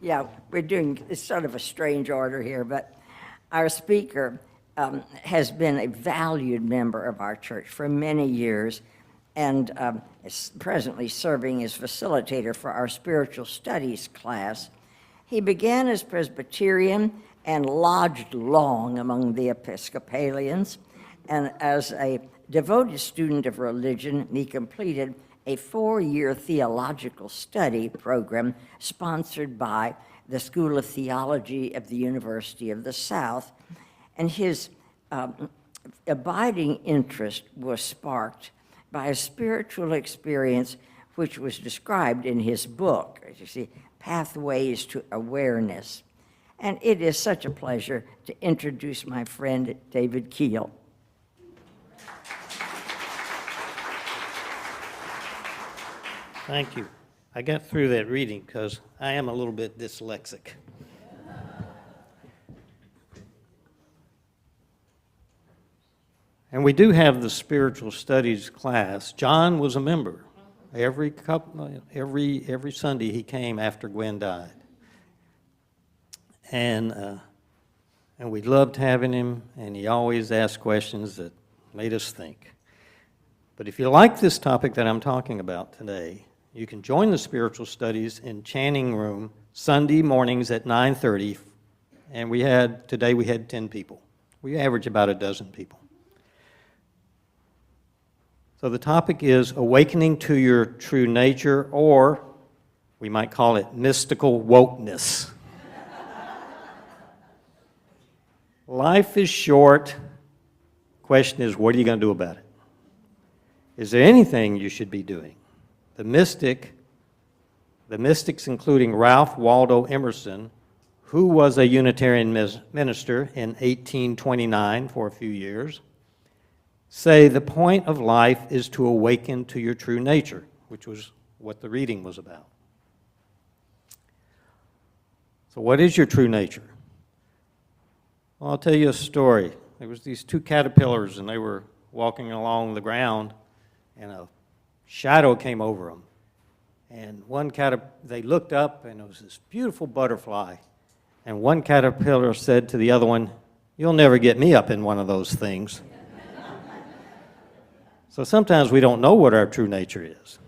Yeah, we're doing, it's sort of a strange order here, but our speaker has been a valued member of our church for many years and is presently serving as facilitator for our spiritual studies class. He began as Presbyterian and lodged long among the Episcopalians, and as a devoted student of religion, he completed a 4-year theological study program sponsored by the School of Theology of the University of the South, and his abiding interest was sparked by a spiritual experience which was described in his book, as you see, Pathways to Awareness. And it is such a pleasure to introduce my friend David Keel. Thank you. I got through that reading because I am a little bit dyslexic. And we do have the spiritual studies class. John was a member. Every Sunday he came after Gwen died. And we loved having him, and he always asked questions that made us think. But if you like this topic that I'm talking about today, you can join the spiritual studies in Channing Room Sunday mornings at 9:30, and today we had 10 people. We average about a dozen people. So the topic is awakening to your true nature, or we might call it mystical wokeness. Life is short. Question is, what are you going to do about it? Is there anything you should be doing? The mystics, including Ralph Waldo Emerson, who was a Unitarian minister in 1829 for a few years, say the point of life is to awaken to your true nature, which was what the reading was about. So what is your true nature? Well, I'll tell you a story. There was these two caterpillars, and they were walking along the ground, and a shadow came over them. And they looked up, and it was this beautiful butterfly. And one caterpillar said to the other one, "You'll never get me up in one of those things." So sometimes we don't know what our true nature is.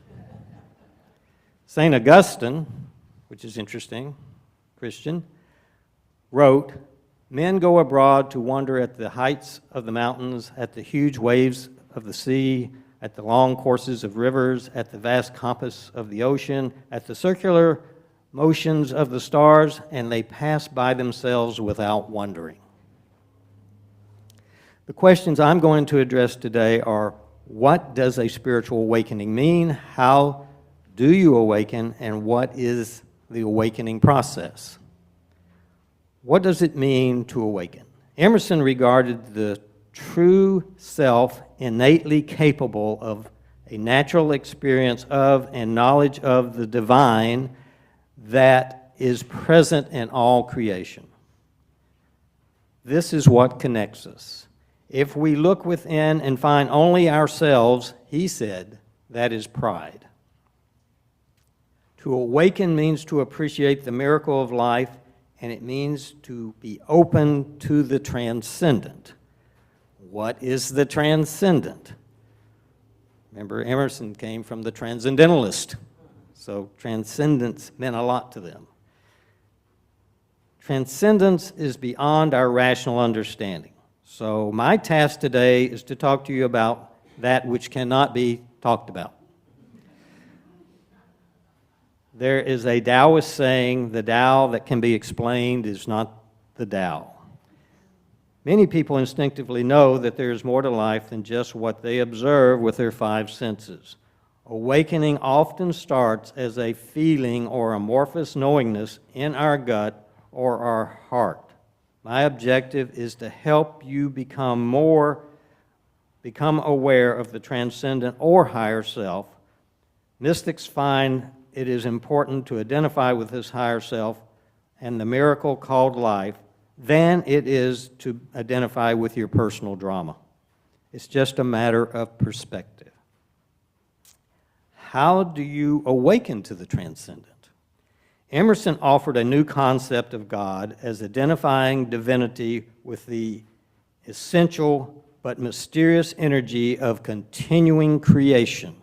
St. Augustine, which is interesting, Christian, wrote, "Men go abroad to wonder at the heights of the mountains, at the huge waves of the sea, at the long courses of rivers, at the vast compass of the ocean, at the circular motions of the stars, and they pass by themselves without wondering." The questions I'm going to address today are, what does a spiritual awakening mean? How do you awaken? And what is the awakening process? What does it mean to awaken? Emerson regarded the true self innately capable of a natural experience of and knowledge of the divine that is present in all creation. This is what connects us. If we look within and find only ourselves, he said, that is pride. To awaken means to appreciate the miracle of life, and it means to be open to the transcendent. What is the transcendent? Remember, Emerson came from the transcendentalist, so transcendence meant a lot to them. Transcendence is beyond our rational understanding. So my task today is to talk to you about that which cannot be talked about. There is a Taoist saying, the Tao that can be explained is not the Tao. Many people instinctively know that there is more to life than just what they observe with their five senses. Awakening often starts as a feeling or amorphous knowingness in our gut or our heart. My objective is to help you become aware of the transcendent or higher self. Mystics find it is important to identify with this higher self and the miracle called life than it is to identify with your personal drama. It's just a matter of perspective. How do you awaken to the transcendent? Emerson offered a new concept of God as identifying divinity with the essential but mysterious energy of continuing creation.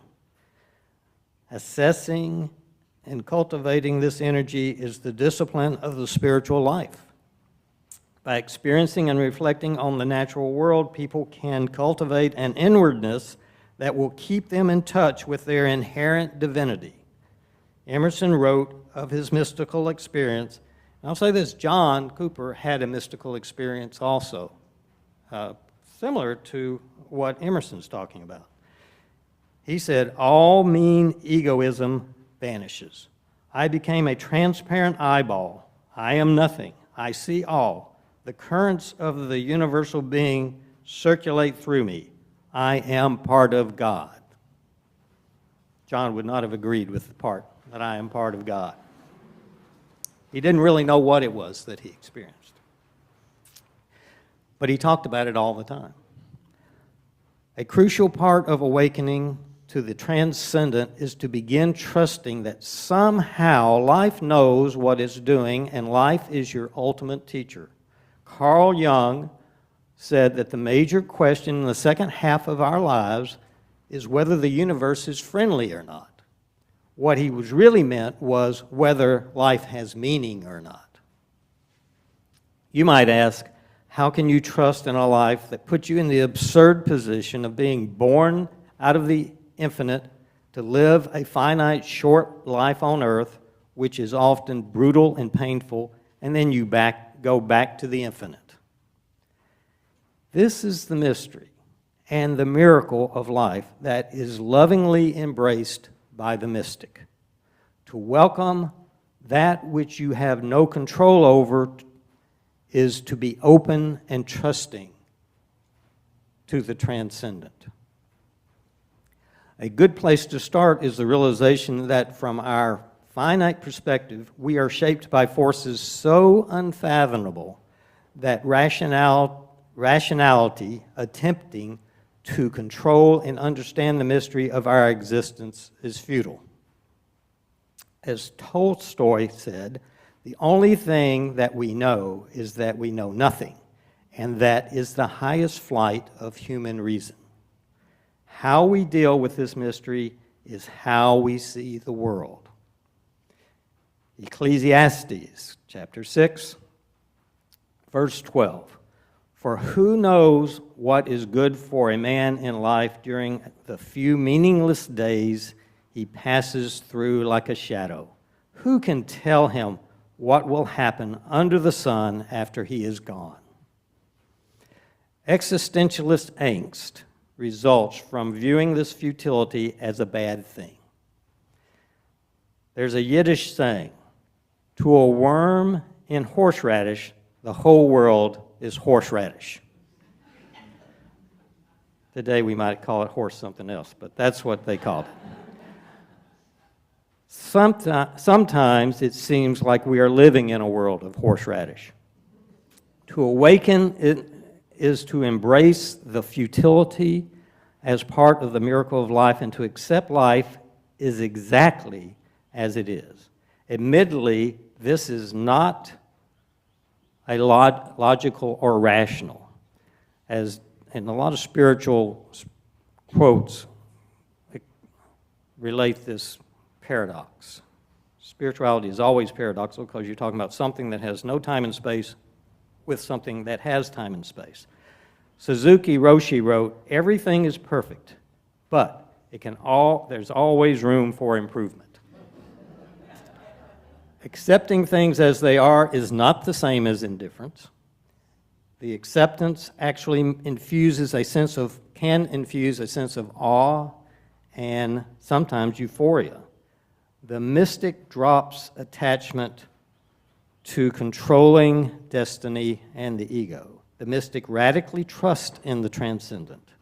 Assessing and cultivating this energy is the discipline of the spiritual life. By experiencing and reflecting on the natural world, people can cultivate an inwardness that will keep them in touch with their inherent divinity. Emerson wrote of his mystical experience, and I'll say this, John Cooper had a mystical experience also, similar to what Emerson's talking about. He said, "All mean egoism vanishes. I became a transparent eyeball. I am nothing. I see all. The currents of the universal being circulate through me. I am part of God." John would not have agreed with the part that I am part of God. He didn't really know what it was that he experienced. But he talked about it all the time. A crucial part of awakening to the transcendent is to begin trusting that somehow life knows what it's doing and life is your ultimate teacher. Carl Jung said that the major question in the second half of our lives is whether the universe is friendly or not. What he was really meant was whether life has meaning or not. You might ask, how can you trust in a life that puts you in the absurd position of being born out of the infinite to live a finite, short life on earth, which is often brutal and painful, and then you go back to the infinite? This is the mystery and the miracle of life that is lovingly embraced by the mystic. To welcome that which you have no control over is to be open and trusting to the transcendent. A good place to start is the realization that from our finite perspective, we are shaped by forces so unfathomable that rationality attempting to control and understand the mystery of our existence is futile. As Tolstoy said, the only thing that we know is that we know nothing, and that is the highest flight of human reason. How we deal with this mystery is how we see the world. Ecclesiastes chapter 6, verse 12. For who knows what is good for a man in life during the few meaningless days he passes through like a shadow? Who can tell him what will happen under the sun after he is gone? Existentialist angst results from viewing this futility as a bad thing. There's a Yiddish saying, to a worm in horseradish, the whole world is horseradish. Today we might call it horse something else, but that's what they called it. Sometimes it seems like we are living in a world of horseradish. To awaken is to embrace the futility as part of the miracle of life and to accept life is exactly as it is. Admittedly, this is not a logical or rational, as in a lot of spiritual quotes relate this paradox. Spirituality is always paradoxical because you're talking about something that has no time and space with something that has time and space. Suzuki Roshi wrote, everything is perfect, but there's always room for improvement. Accepting things as they are is not the same as indifference. The acceptance actually can infuse a sense of awe and sometimes euphoria. The mystic drops attachment to controlling destiny and the ego. The mystic radically trusts in the transcendent.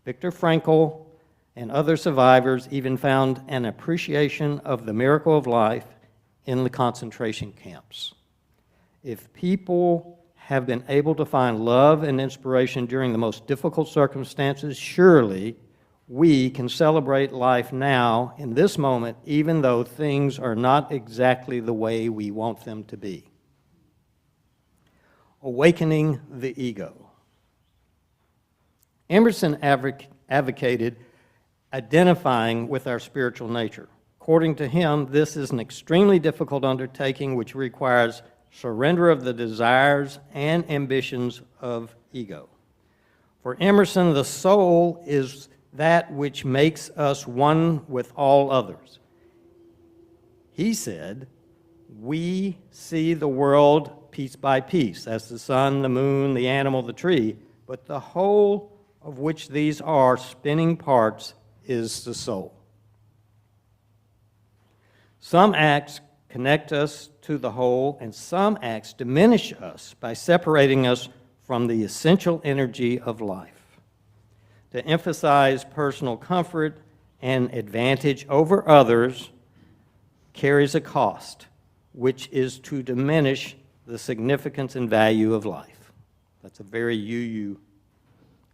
Viktor Frankl and other survivors even found an appreciation of the miracle of life in the concentration camps. If people have been able to find love and inspiration during the most difficult circumstances, surely we can celebrate life now in this moment, even though things are not exactly the way we want them to be. Awakening the ego. Emerson advocated identifying with our spiritual nature. According to him, this is an extremely difficult undertaking which requires surrender of the desires and ambitions of ego. For Emerson, the soul is that which makes us one with all others. He said, we see the world piece by piece, as the sun, the moon, the animal, the tree, but the whole of which these are spinning parts is the soul. Some acts connect us to the whole, and some acts diminish us by separating us from the essential energy of life. To emphasize personal comfort and advantage over others carries a cost, which is to diminish the significance and value of life. That's a very UU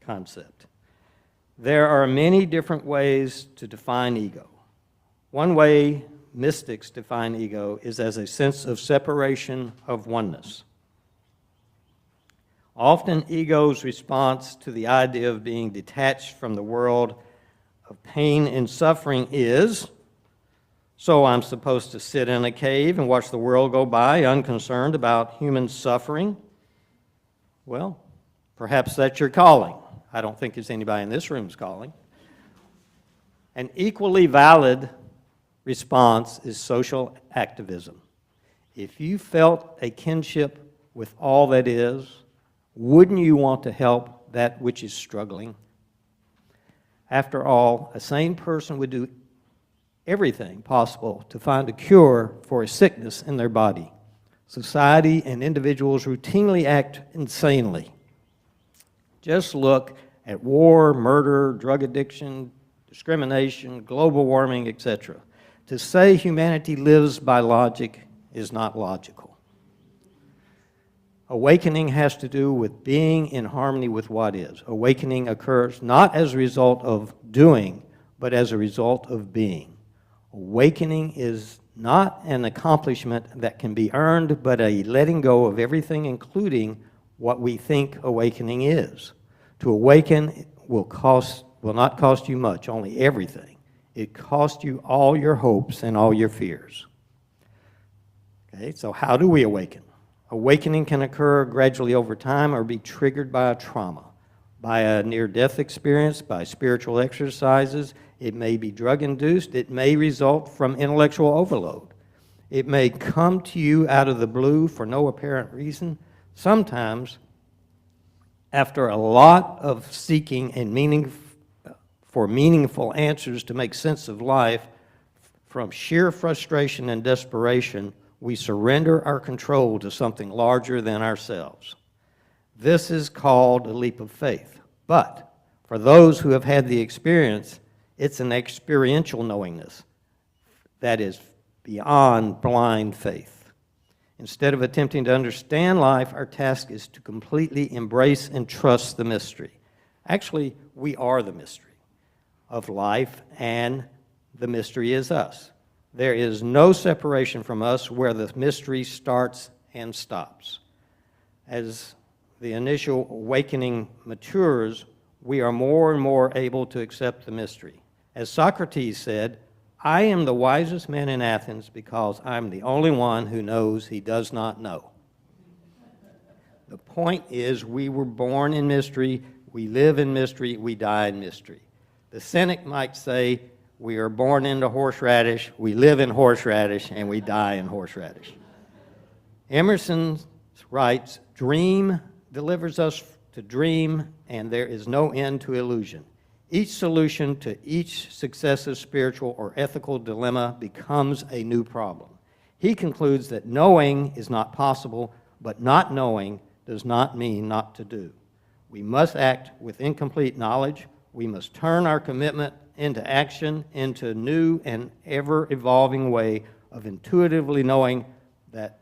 concept. There are many different ways to define ego. One way mystics define ego is as a sense of separation of oneness. Often, ego's response to the idea of being detached from the world of pain and suffering is, so I'm supposed to sit in a cave and watch the world go by unconcerned about human suffering? Well, perhaps that's your calling. I don't think there's anybody in this room's calling. An equally valid response is social activism. If you felt a kinship with all that is, wouldn't you want to help that which is struggling? After all, a sane person would do everything possible to find a cure for a sickness in their body. Society and individuals routinely act insanely. Just look at war, murder, drug addiction, discrimination, global warming, etc. To say humanity lives by logic is not logical. Awakening has to do with being in harmony with what is. Awakening occurs not as a result of doing, but as a result of being. Awakening is not an accomplishment that can be earned, but a letting go of everything, including what we think awakening is. To awaken will not cost you much, only everything. It costs you all your hopes and all your fears. Okay, so how do we awaken? Awakening can occur gradually over time or be triggered by a trauma, by a near-death experience, by spiritual exercises. It may be drug-induced. It may result from intellectual overload. It may come to you out of the blue for no apparent reason. Sometimes, after a lot of seeking and for meaningful answers to make sense of life, from sheer frustration and desperation, we surrender our control to something larger than ourselves. This is called a leap of faith. But for those who have had the experience, it's an experiential knowingness that is beyond blind faith. Instead of attempting to understand life, our task is to completely embrace and trust the mystery. Actually, we are the mystery of life, and the mystery is us. There is no separation from us where the mystery starts and stops. As the initial awakening matures, we are more and more able to accept the mystery. As Socrates said, I am the wisest man in Athens because I'm the only one who knows he does not know. The point is, we were born in mystery, we live in mystery, we die in mystery. The cynic might say, we are born into horseradish, we live in horseradish, and we die in horseradish. Emerson writes, dream delivers us to dream, and there is no end to illusion. Each solution to each successive spiritual or ethical dilemma becomes a new problem. He concludes that knowing is not possible, but not knowing does not mean not to do. We must act with incomplete knowledge. We must turn our commitment into action, into a new and ever-evolving way of intuitively knowing that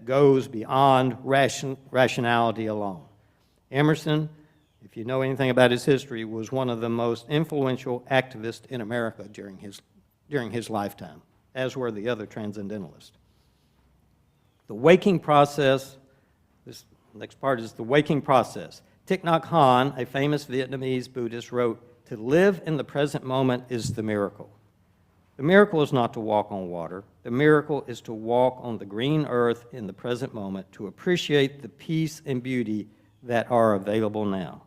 goes beyond rationality alone. Emerson if you know anything about his history, was one of the most influential activists in America during his lifetime, as were the other transcendentalists. The waking process, this next part is the waking process. Thich Nhat Hanh, a famous Vietnamese Buddhist, wrote, "To live in the present moment is the miracle. The miracle is not to walk on water. The miracle is to walk on the green earth in the present moment, to appreciate the peace and beauty that are available now."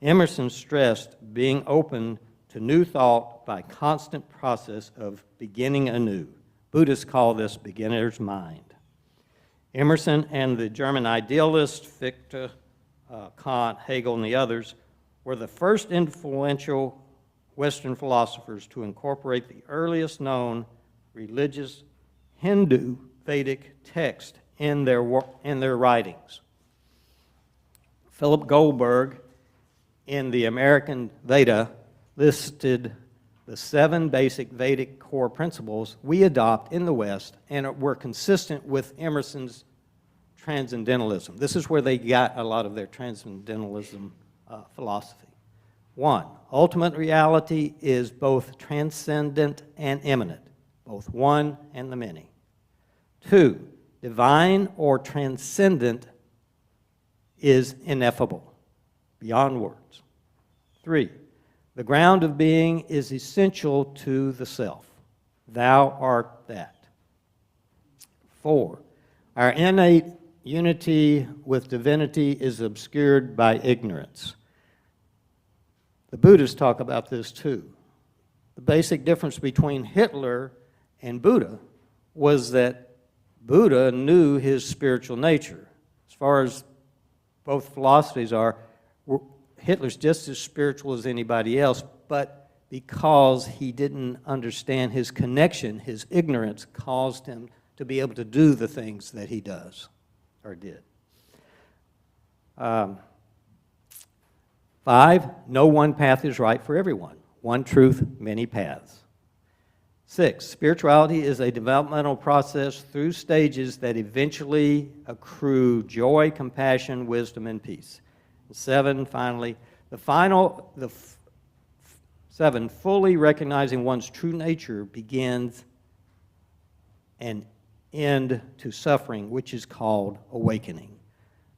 Emerson stressed being open to new thought by constant process of beginning anew. Buddhists call this beginner's mind. Emerson and the German idealists, Fichte, Kant, Hegel, and the others, were the first influential Western philosophers to incorporate the earliest known religious Hindu Vedic text in their writings. Philip Goldberg, in the American Veda, listed the 7 basic Vedic core principles we adopt in the West and were consistent with Emerson's transcendentalism. This is where they got a lot of their transcendentalism philosophy. 1, ultimate reality is both transcendent and immanent, both one and the many. 2, divine or transcendent is ineffable, beyond words. 3, the ground of being is essential to the self. Thou art that. 4, our innate unity with divinity is obscured by ignorance. The Buddhists talk about this too. The basic difference between Hitler and Buddha was that Buddha knew his spiritual nature. As far as both philosophies are, Hitler's just as spiritual as anybody else, but because he didn't understand his connection, his ignorance caused him to be able to do the things that he does or did. 5, no one path is right for everyone. One truth, many paths. 6, spirituality is a developmental process through stages that eventually accrue joy, compassion, wisdom, and peace. 7, finally, 7, fully recognizing one's true nature begins an end to suffering, which is called awakening.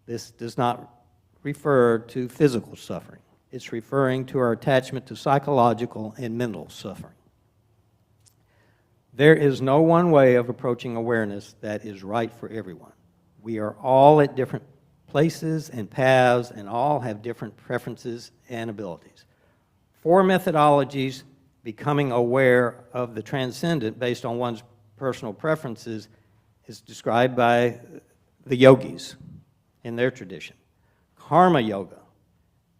This does not refer to physical suffering. It's referring to our attachment to psychological and mental suffering. There is no one way of approaching awareness that is right for everyone. We are all at different places and paths and all have different preferences and abilities. 4 methodologies becoming aware of the transcendent based on one's personal preferences is described by the yogis in their tradition. Karma yoga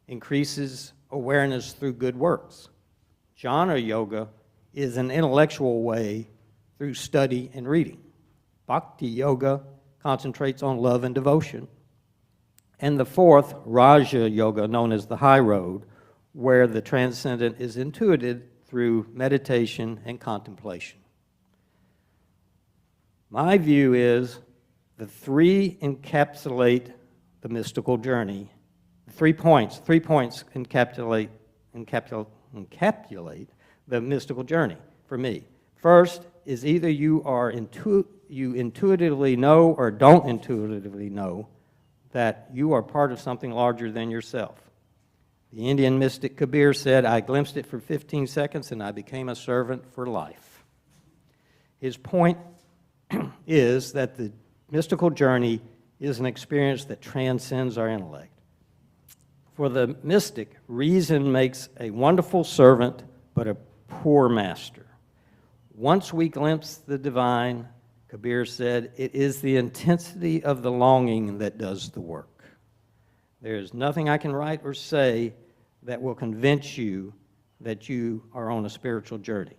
increases awareness through good works. Jnana yoga is an intellectual way through study and reading. Bhakti yoga concentrates on love and devotion. And the 4th, Raja yoga, known as the high road, where the transcendent is intuited through meditation and contemplation. My view is the 3 encapsulate the mystical journey. 3 points encapsulate the mystical journey for me. First is either you intuitively know or don't intuitively know that you are part of something larger than yourself. The Indian mystic Kabir said, "I glimpsed it for 15 seconds and I became a servant for life." His point is that the mystical journey is an experience that transcends our intellect. For the mystic, reason makes a wonderful servant, but a poor master. Once we glimpse the divine, Kabir said, it is the intensity of the longing that does the work. There is nothing I can write or say that will convince you that you are on a spiritual journey.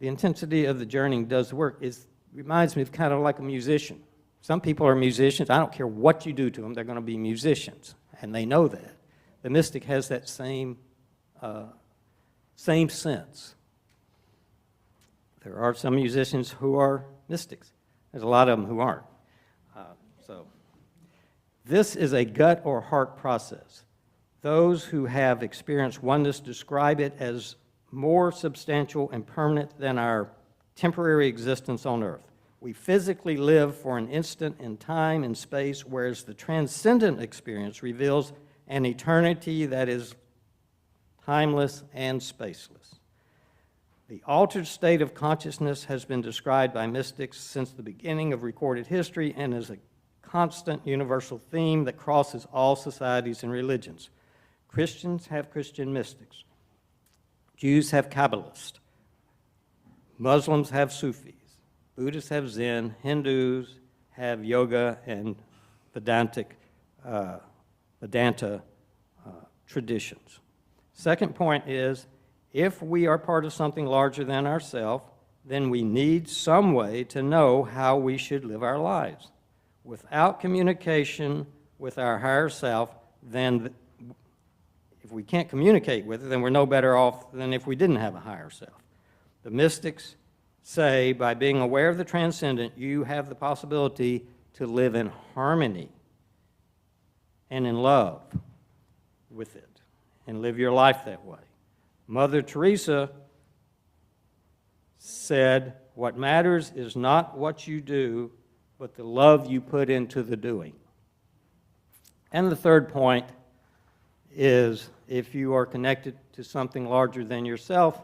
The intensity of the journey does the work. Reminds me of kind of like a musician. Some people are musicians. I don't care what you do to them, they're going to be musicians, and they know that. The mystic has that same sense. There are some musicians who are mystics. There's a lot of them who aren't. This is a gut or heart process. Those who have experienced oneness describe it as more substantial and permanent than our temporary existence on earth. We physically live for an instant in time and space, whereas the transcendent experience reveals an eternity that is timeless and spaceless. The altered state of consciousness has been described by mystics since the beginning of recorded history and is a constant universal theme that crosses all societies and religions. Christians have Christian mystics. Jews have Kabbalists. Muslims have Sufis. Buddhists have Zen. Hindus have yoga and Vedanta traditions. Second point is, if we are part of something larger than ourselves, then we need some way to know how we should live our lives. Without communication with our higher self, then if we can't communicate with it, then we're no better off than if we didn't have a higher self. The mystics say, by being aware of the transcendent, you have the possibility to live in harmony and in love with it and live your life that way. Mother Teresa said, what matters is not what you do, but the love you put into the doing. And the third point is, if you are connected to something larger than yourself,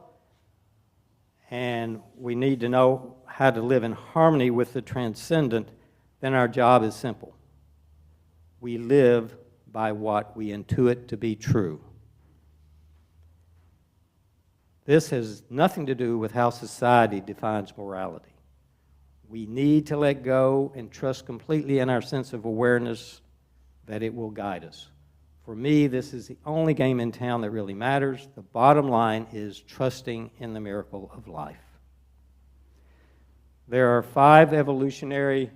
and we need to know how to live in harmony with the transcendent, then our job is simple. We live by what we intuit to be true. This has nothing to do with how society defines morality. We need to let go and trust completely in our sense of awareness that it will guide us. For me, this is the only game in town that really matters. The bottom line is trusting in the miracle of life. There are 5 evolutionary,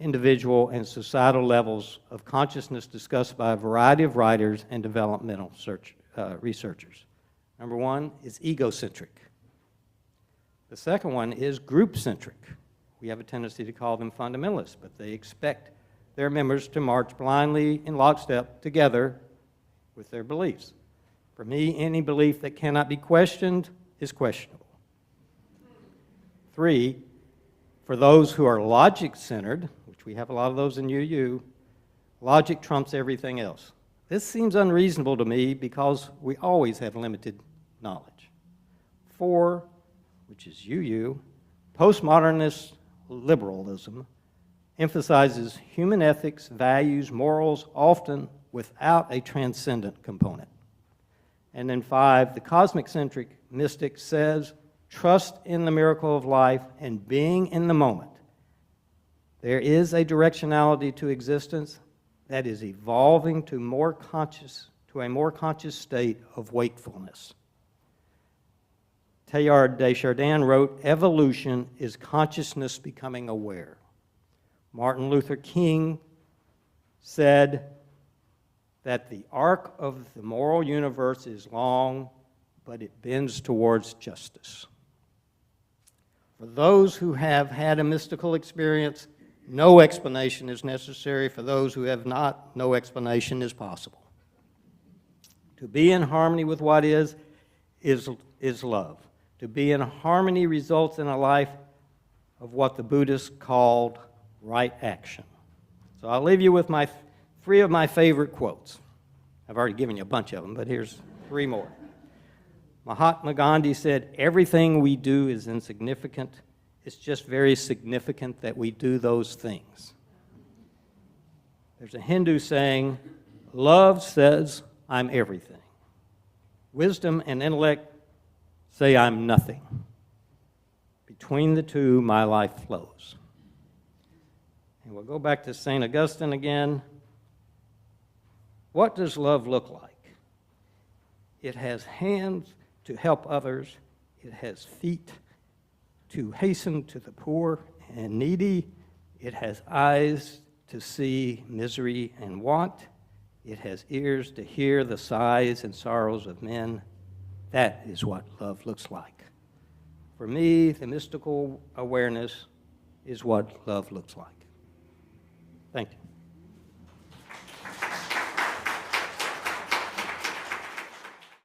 individual, and societal levels of consciousness discussed by a variety of writers and developmental researchers. Number 1 is egocentric. The second one is group-centric. We have a tendency to call them fundamentalists, but they expect their members to march blindly in lockstep together with their beliefs. For me, any belief that cannot be questioned is questionable. 3, for those who are logic-centered, which we have a lot of those in UU, logic trumps everything else. This seems unreasonable to me because we always have limited knowledge. 4, which is UU, postmodernist liberalism emphasizes human ethics, values, morals, often without a transcendent component. And then 5, the cosmic-centric mystic says, trust in the miracle of life and being in the moment. There is a directionality to existence that is evolving to a more conscious state of wakefulness. Teilhard de Chardin wrote, evolution is consciousness becoming aware. Martin Luther King said that the arc of the moral universe is long, but it bends towards justice. For those who have had a mystical experience, no explanation is necessary. For those who have not, no explanation is possible. To be in harmony with what is love. To be in harmony results in a life of what the Buddhists called right action. So I'll leave you with 3 of my favorite quotes. I've already given you a bunch of them, but here's 3 more. Mahatma Gandhi said, everything we do is insignificant. It's just very significant that we do those things. There's a Hindu saying, love says I'm everything. Wisdom and intellect say I'm nothing. Between the two, my life flows. And we'll go back to St. Augustine again. What does love look like? It has hands to help others. It has feet to hasten to the poor and needy. It has eyes to see misery and want. It has ears to hear the sighs and sorrows of men. That is what love looks like. For me, the mystical awareness is what love looks like. Thank you.